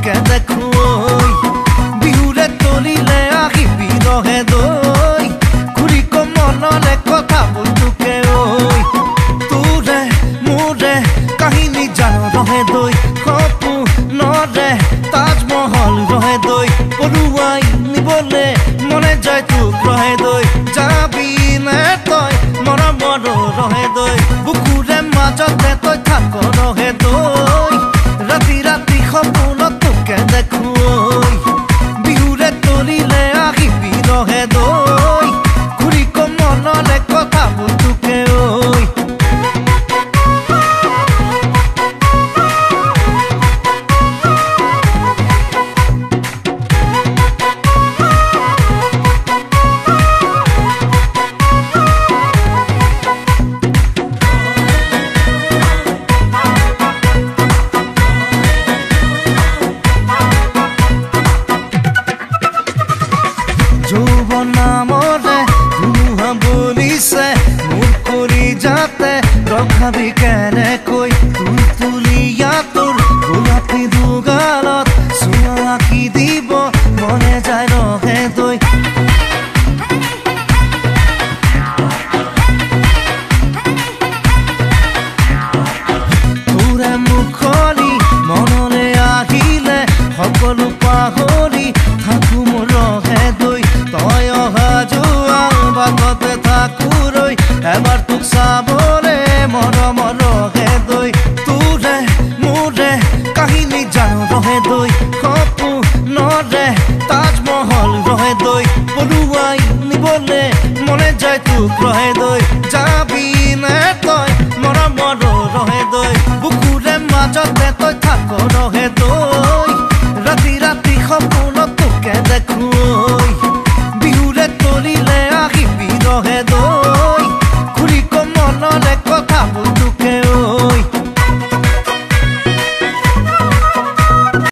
তোকে দেখো বিহুৰে তলিলে আহিবি ৰহে দৈ ঘূৰি মনলে কথা বল তোকে তোৰে মোৰে কাহিনী জানো ৰহে দৈ সপোনৰে তাজমহল ৰহে দৈ পৰুৱাই নিবলে মনে যায় তোক ৰহে দৈ যাবি নে তই মৰমৰ ৰহে দৈ বুকুৰে মাজতে তই থাক ৰহে দৈ ৰাতি ৰাতি সপোনত তোকে দেখো বিহুৰে তলিলে আহিবি ৰহে দৈ ঘূৰি মনলে কথা বল তোকে যৌৱন নামৰে ধুমুহা বলিছে মোৰ কৰি যাতে ৰখাবি কেনেকৈ তুলীয়া তোৰ গোলাপী দুগালত চুমা আঁকি দিব মনে যায় ৰহে দৈ তোৰে মুখলি মনলে আহিলে সকলো পাহৰি থাকো মোৰ ৰহে দৈ তই অহা যোৱা বাটতে থাকো ৰৈ এবাৰ তোক চাবলে মৰমৰ ৰহে দৈ তোৰে মোৰে কাহিনী জানো ৰহে দৈ সপোনৰে তাজমহল ৰহে দৈ পৰুৱাই নিবলে মনে যায় তোক ৰহে দৈ যাবি নে তই মৰমৰ ৰহে দৈ বুকুৰে মাজতে তই থাক ৰহে